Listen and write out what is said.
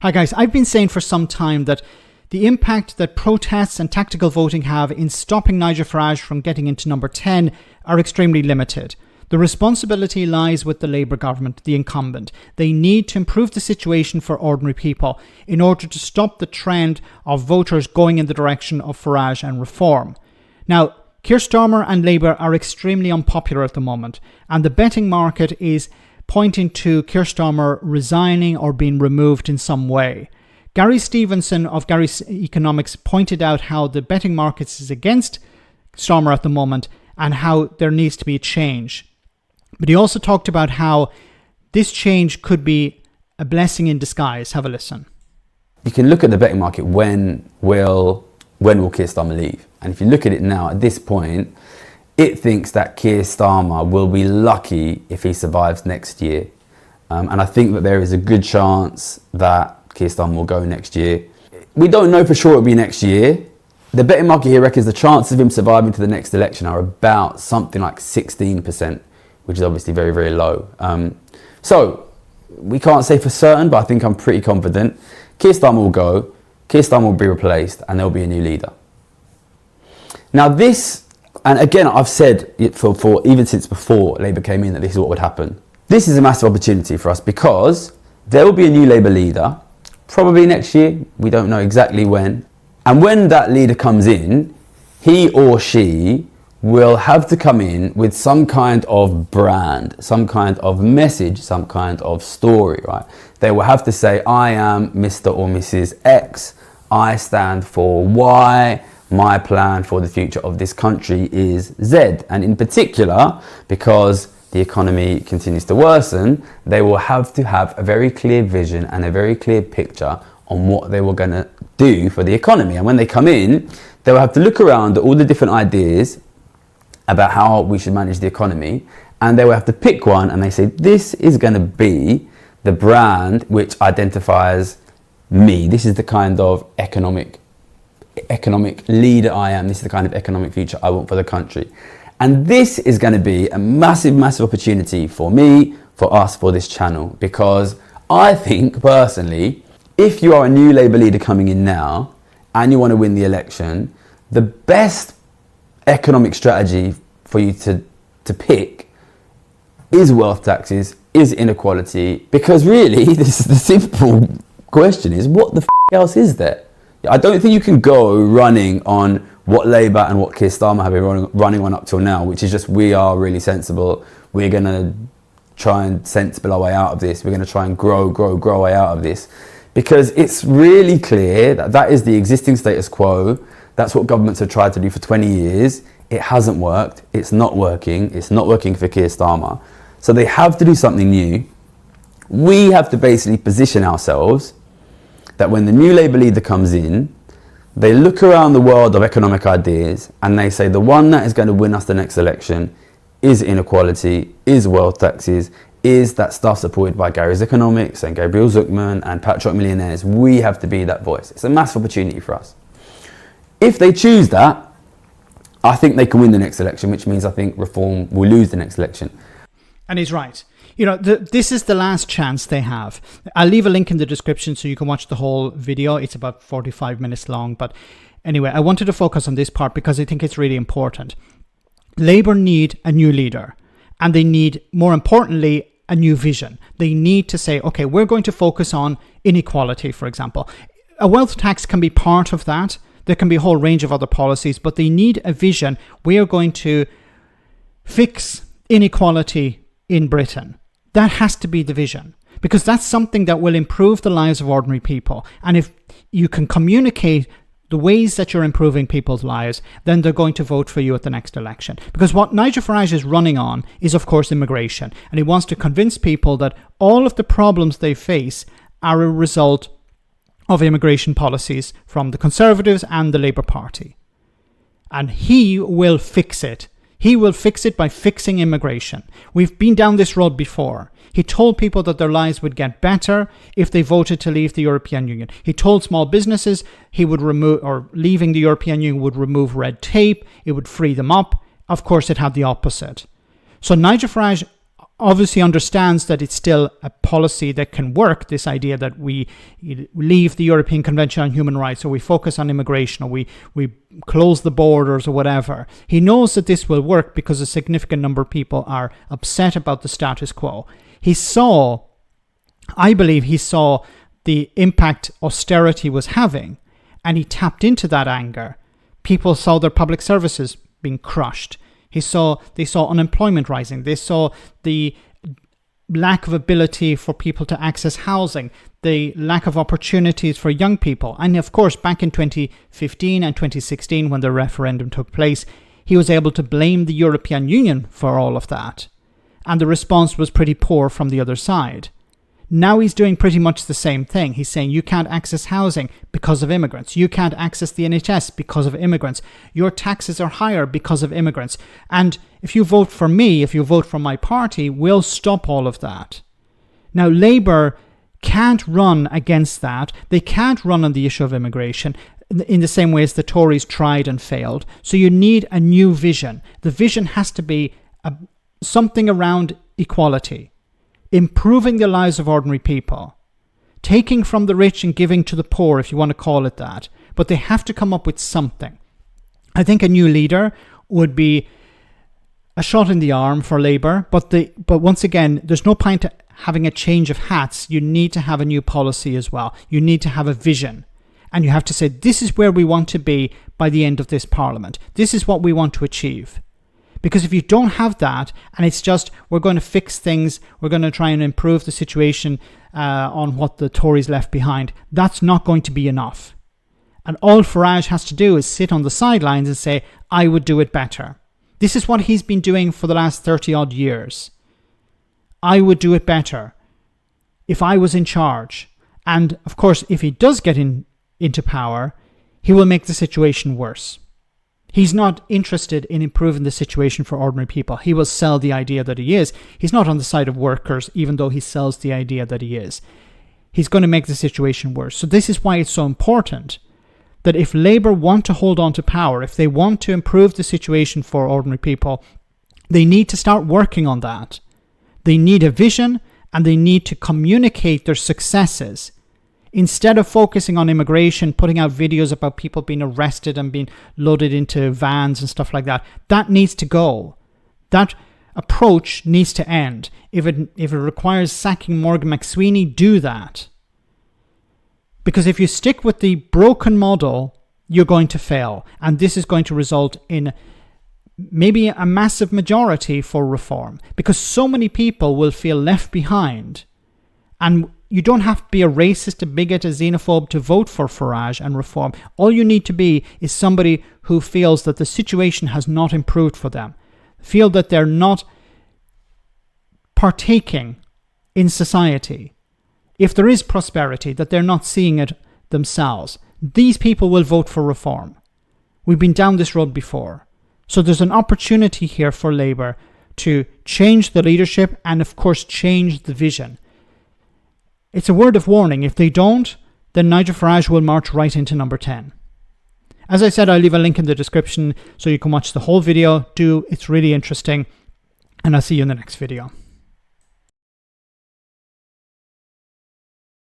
Hi guys, I've been saying for some time that the impact that protests and tactical voting have in stopping Nigel Farage from getting into number 10 are extremely limited. The responsibility lies with the Labour government, the incumbent. They need to improve the situation for ordinary people in order to stop the trend of voters going in the direction of Farage and Reform. Now, Keir Starmer and Labour are extremely unpopular at the moment, and the betting market is pointing to Keir Starmer resigning or being removed in some way. Gary Stevenson of Gary's Economics pointed out how the betting markets is against Starmer at the moment and how there needs to be a change. But he also talked about how this change could be a blessing in disguise. Have a listen. You can look at the betting market. When will Keir Starmer leave? And if you look at it now, at this point, it thinks that Keir Starmer will be lucky if he survives next year. And I think that there is a good chance that Keir Starmer will go next year. We don't know for sure it'll be next year. The betting market here reckons the chances of him surviving to the next election are about something like 16%, which is obviously very, very low. So we can't say for certain, but I think I'm pretty confident. Keir Starmer will go, Keir Starmer will be replaced, and there'll be a new leader. Now this, and again, I've said it for even since before Labour came in that this is what would happen. This is a massive opportunity for us because there will be a new Labour leader, probably next year. We don't know exactly when. And when that leader comes in, he or she will have to come in with some kind of brand, some kind of message, some kind of story, right? They will have to say, I am Mr. or Mrs. X. I stand for Y. My plan for the future of this country is Z. And in particular, because the economy continues to worsen, they will have to have a very clear vision and a very clear picture on what they were going to do for the economy. And when they come in, they will have to look around at all the different ideas about how we should manage the economy, and they will have to pick one, and they say, this is going to be the brand which identifies me. This is the kind of economic leader I am. This is the kind of economic future I want for the country. And this is going to be a massive, massive opportunity for me, for us, for this channel, because I think personally, if you are a new Labour leader coming in now and you want to win the election, the best economic strategy for you to pick is wealth taxes, is inequality, because really this is the simple question is, what the else is there? I don't think you can go running on what Labour and what Keir Starmer have been running on up till now, which is just, we are really sensible. We're going to try and sensible our way out of this. We're going to try and grow our way out of this. Because it's really clear that that is the existing status quo. That's what governments have tried to do for 20 years. It hasn't worked. It's not working. It's not working for Keir Starmer. So they have to do something new. We have to basically position ourselves that when the new Labour leader comes in, they look around the world of economic ideas and they say the one that is going to win us the next election is inequality, is wealth taxes, is that stuff supported by Gary's Economics and Gabriel Zuckman and patriotic millionaires. We have to be that voice. It's a massive opportunity for us. If they choose that, I think they can win the next election, which means I think Reform will lose the next election. And he's right. You know, this is the last chance they have. I'll leave a link in the description so you can watch the whole video. It's about 45 minutes long. But anyway, I wanted to focus on this part because I think it's really important. Labour need a new leader. And they need, more importantly, a new vision. They need to say, okay, we're going to focus on inequality, for example. A wealth tax can be part of that. There can be a whole range of other policies, but they need a vision. We are going to fix inequality in Britain. That has to be the vision, because that's something that will improve the lives of ordinary people. And if you can communicate the ways that you're improving people's lives, then they're going to vote for you at the next election. Because what Nigel Farage is running on is, of course, immigration. And he wants to convince people that all of the problems they face are a result of immigration policies from the Conservatives and the Labour Party. And he will fix it. He will fix it by fixing immigration. We've been down this road before. He told people that their lives would get better if they voted to leave the European Union. He told small businesses he would remove, or leaving the European Union would remove red tape. It would free them up. Of course, it had the opposite. So Nigel Farage obviously understands that it's still a policy that can work, this idea that we leave the European Convention on Human Rights, or we focus on immigration, or we close the borders, or whatever. He knows that this will work because a significant number of people are upset about the status quo. I believe he saw the impact austerity was having, and he tapped into that anger. People saw their public services being crushed. They saw unemployment rising. They saw the lack of ability for people to access housing, the lack of opportunities for young people. And of course, back in 2015 and 2016, when the referendum took place, he was able to blame the European Union for all of that. And the response was pretty poor from the other side. Now he's doing pretty much the same thing. He's saying you can't access housing because of immigrants. You can't access the NHS because of immigrants. Your taxes are higher because of immigrants. And if you vote for me, if you vote for my party, we'll stop all of that. Now, Labour can't run against that. They can't run on the issue of immigration in the same way as the Tories tried and failed. So you need a new vision. The vision has to be something around equality. Improving the lives of ordinary people, taking from the rich and giving to the poor, if you want to call it that. But they have to come up with something. I think a new leader would be a shot in the arm for Labour. But once again, there's no point having a change of hats. You need to have a new policy as well. You need to have a vision. And you have to say, this is where we want to be by the end of this Parliament. This is what we want to achieve. Because if you don't have that, and it's just, we're going to fix things, we're going to try and improve the situation on what the Tories left behind, that's not going to be enough. And all Farage has to do is sit on the sidelines and say, I would do it better. This is what he's been doing for the last 30 odd years. I would do it better if I was in charge. And of course, if he does get into power, he will make the situation worse. He's not interested in improving the situation for ordinary people. He will sell the idea that he is. He's not on the side of workers, even though he sells the idea that he is. He's going to make the situation worse. So this is why it's so important that if Labour want to hold on to power, if they want to improve the situation for ordinary people, they need to start working on that. They need a vision, and they need to communicate their successes. Instead of focusing on immigration, putting out videos about people being arrested and being loaded into vans and stuff like that, that needs to go. That approach needs to end. If it requires sacking Morgan McSweeney, do that. Because if you stick with the broken model, you're going to fail. And this is going to result in maybe a massive majority for reform. Because so many people will feel left behind. And you don't have to be a racist, a bigot, a xenophobe to vote for Farage and Reform. All you need to be is somebody who feels that the situation has not improved for them. Feel that they're not partaking in society. If there is prosperity, that they're not seeing it themselves. These people will vote for Reform. We've been down this road before. So there's an opportunity here for Labour to change the leadership and, of course, change the vision. It's a word of warning. If they don't, then Nigel Farage will march right into number 10. As I said, I'll leave a link in the description so you can watch the whole video. It's really interesting. And I'll see you in the next video.